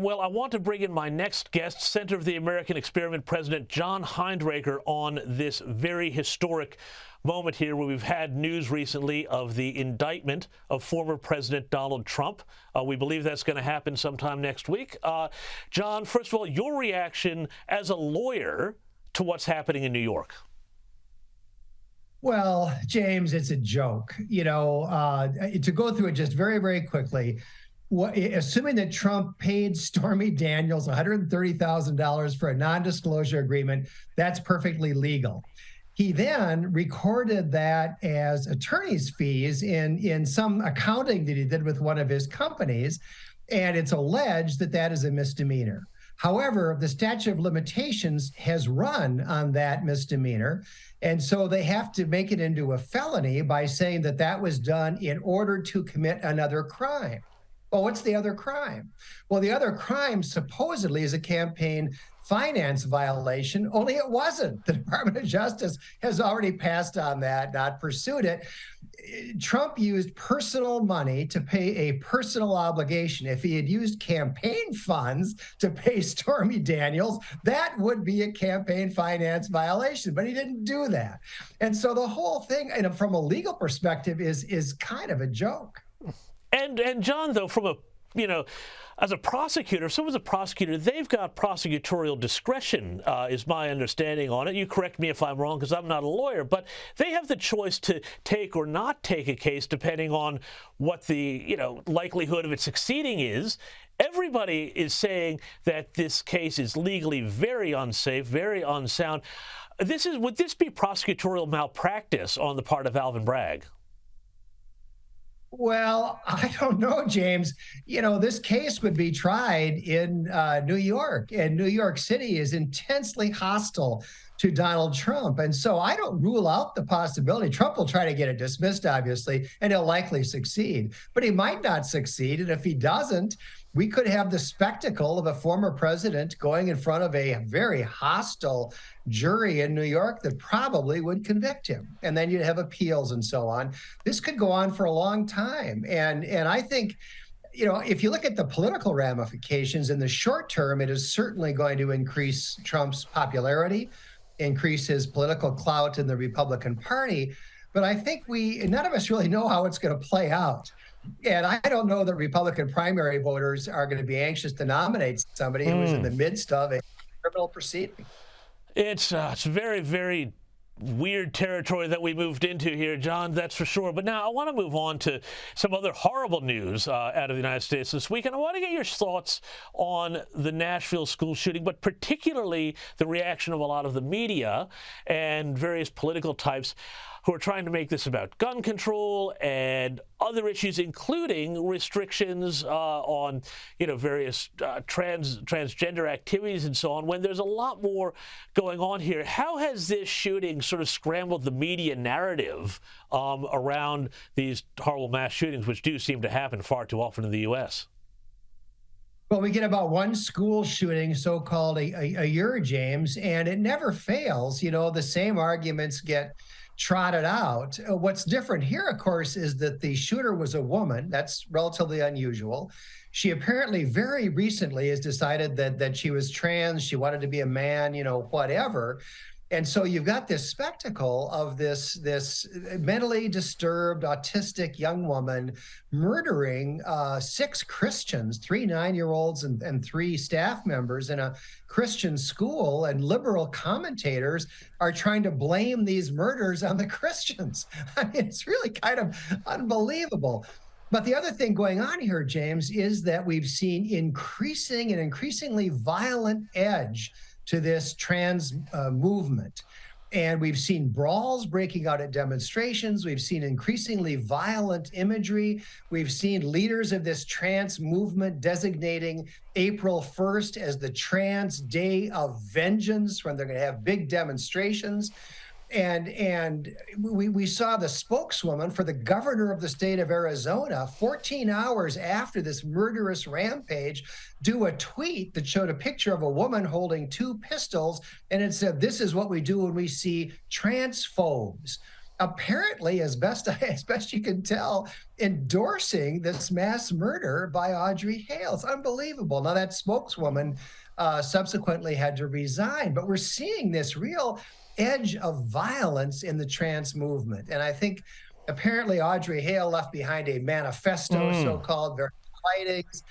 Well, I want to bring in my next guest, Center of the American Experiment President John Hinderaker, on this very historic moment here where we've had news recently of the indictment of former President Donald Trump. We believe that's going to happen sometime next week. John, first of all, your reaction as a lawyer to what's happening in New York. Well, James, it's a joke. To go through it just very, very quickly, assuming that Trump paid Stormy Daniels $130,000 for a non-disclosure agreement, that's perfectly legal. He then recorded that as attorney's fees in some accounting that he did with one of his companies, and it's alleged that that is a misdemeanor. However, the statute of limitations has run on that misdemeanor, and so they have to make it into a felony by saying that that was done in order to commit another crime. Well, what's the other crime? Well, the other crime supposedly is a campaign finance violation, only it wasn't. The Department of Justice has already passed on that, not pursued it. Trump used personal money to pay a personal obligation. If he had used campaign funds to pay Stormy Daniels, that would be a campaign finance violation, but he didn't do that. And so the whole thing, from a legal perspective, is kind of a joke. And John, though, from as a prosecutor, if someone's a prosecutor, they've got prosecutorial discretion, is my understanding on it. You correct me if I'm wrong, because I'm not a lawyer, but they have the choice to take or not take a case depending on what the likelihood of it succeeding is. Everybody is saying that this case is legally very unsafe, very unsound. Would this be prosecutorial malpractice on the part of Alvin Bragg? Well, I don't know, James. This case would be tried in New York, and New York City is intensely hostile to Donald Trump. And so I don't rule out the possibility. Trump will try to get it dismissed, obviously, and he'll likely succeed. But he might not succeed. And if he doesn't, we could have the spectacle of a former president going in front of a very hostile jury in New York that probably would convict him. And then you'd have appeals and so on. This could go on for a long time. And I think, if you look at the political ramifications in the short term, it is certainly going to increase Trump's popularity, increase his political clout in the Republican Party. But I think none of us really know how it's going to play out. And I don't know that Republican primary voters are going to be anxious to nominate somebody who is in the midst of a criminal proceeding. It's very, very weird territory that we moved into here, John, that's for sure. But now I want to move on to some other horrible news out of the United States this week. And I want to get your thoughts on the Nashville school shooting, but particularly the reaction of a lot of the media and various political types who are trying to make this about gun control and other issues, including restrictions on, various transgender activities and so on, when there's a lot more going on here. How has this shooting sort of scrambled the media narrative around these horrible mass shootings, which do seem to happen far too often in the U.S.? Well, we get about one school shooting, so-called a year, James, and it never fails. The same arguments get trotted out. What's different here, of course, is that the shooter was a woman. That's relatively unusual. She apparently very recently has decided that she was trans, she wanted to be a man, whatever. And so you've got this spectacle of this mentally disturbed, autistic young woman murdering 6 Christians, 3 9-year-olds and 3 staff members in a Christian school, and liberal commentators are trying to blame these murders on the Christians. I mean, it's really kind of unbelievable. But the other thing going on here, James, is that we've seen increasingly violent edge to this trans movement. And we've seen brawls breaking out at demonstrations. We've seen increasingly violent imagery. We've seen leaders of this trans movement designating April 1st as the Trans Day of Vengeance, when they're going to have big demonstrations. And we saw the spokeswoman for the governor of the state of Arizona, 14 hours after this murderous rampage, do a tweet that showed a picture of a woman holding 2 pistols, and it said, "This is what we do when we see transphobes." apparently, as best you can tell, endorsing this mass murder by Audrey Hale. It's unbelievable. Now that spokeswoman subsequently had to resign, but we're seeing this real edge of violence in the trans movement. And I think apparently Audrey Hale left behind a manifesto, so-called, very writings.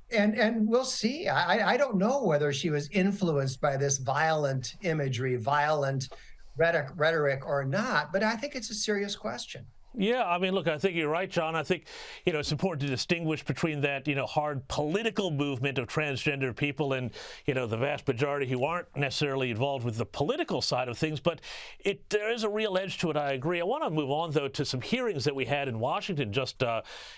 And we'll see. I don't know whether she was influenced by this violent imagery, violent rhetoric or not, but I think it's a serious question. Yeah, I mean, look, I think you're right, John. I think, it's important to distinguish between that, hard political movement of transgender people and, the vast majority who aren't necessarily involved with the political side of things. But there is a real edge to it, I agree. I want to move on, though, to some hearings that we had in Washington just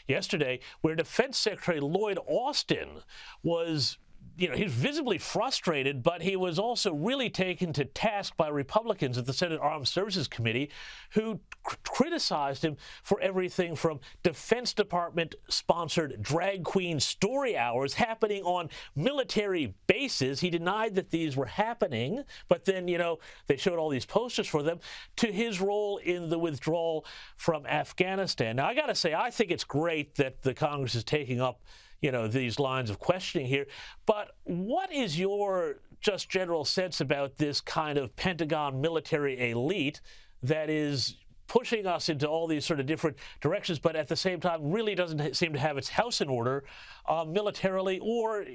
yesterday, where Defense Secretary Lloyd Austin was he was visibly frustrated, but he was also really taken to task by Republicans at the Senate Armed Services Committee, who criticized him for everything from Defense Department-sponsored drag queen story hours happening on military bases. He denied that these were happening, but then, they showed all these posters for them, to his role in the withdrawal from Afghanistan. Now, I got to say, I think it's great that the Congress is taking up these lines of questioning here. But what is your just general sense about this kind of Pentagon military elite that is pushing us into all these sort of different directions, but at the same time really doesn't seem to have its house in order militarily or,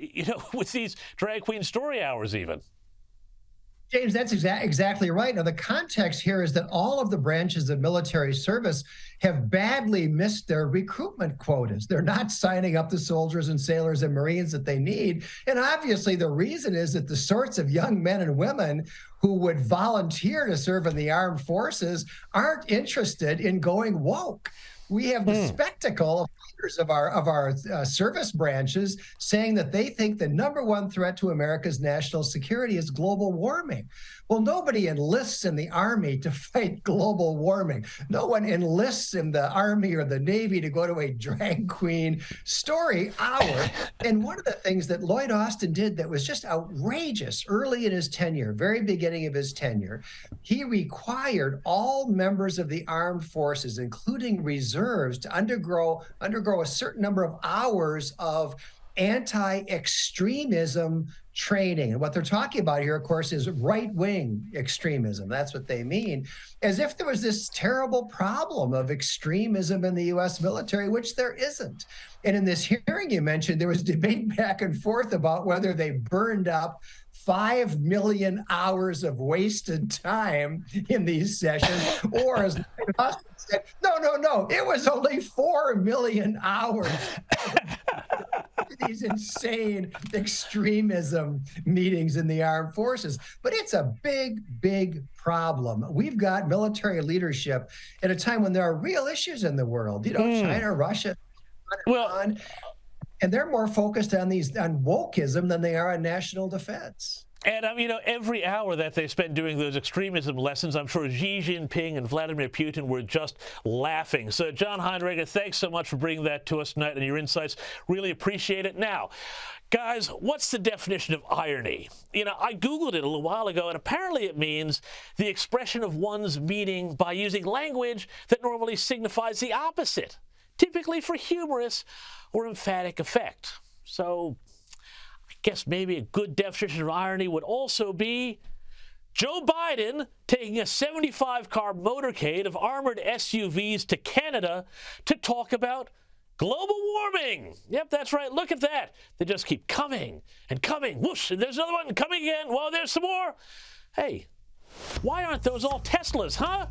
with these drag queen story hours even? James, that's exactly right. Now, the context here is that all of the branches of military service have badly missed their recruitment quotas. They're not signing up the soldiers and sailors and Marines that they need. And obviously, the reason is that the sorts of young men and women who would volunteer to serve in the armed forces aren't interested in going woke. We have the spectacle of leaders of our service branches saying that they think the number one threat to America's national security is global warming. Well, nobody enlists in the Army to fight global warming. No one enlists in the Army or the Navy to go to a drag queen story hour. And one of the things that Lloyd Austin did that was just outrageous early in his tenure, very beginning of his tenure, he required all members of the armed forces, including reserves, to undergo a certain number of hours of anti-extremism training. And what they're talking about here, of course, is right-wing extremism. That's what they mean. As if there was this terrible problem of extremism in the U.S. military, which there isn't. And in this hearing you mentioned, there was debate back and forth about whether they burned up 5 million hours of wasted time in these sessions, or as Austin said, no, it was only 4 million hours. These insane extremism meetings in the armed forces. But it's a big, big problem. We've got military leadership at a time when there are real issues in the world. China, Russia, on. And they're more focused on wokeism than they are on national defense. And, every hour that they spent doing those extremism lessons, I'm sure Xi Jinping and Vladimir Putin were just laughing. So, John Hinderaker, thanks so much for bringing that to us tonight and your insights. Really appreciate it. Now, guys, what's the definition of irony? I Googled it a little while ago, and apparently it means the expression of one's meaning by using language that normally signifies the opposite, typically for humorous or emphatic effect. So, I guess maybe a good definition of irony would also be Joe Biden taking a 75-car motorcade of armored SUVs to Canada to talk about global warming. Yep, that's right. Look at that. They just keep coming and coming. Whoosh, and there's another one coming again. Well, there's some more. Hey, why aren't those all Teslas, huh?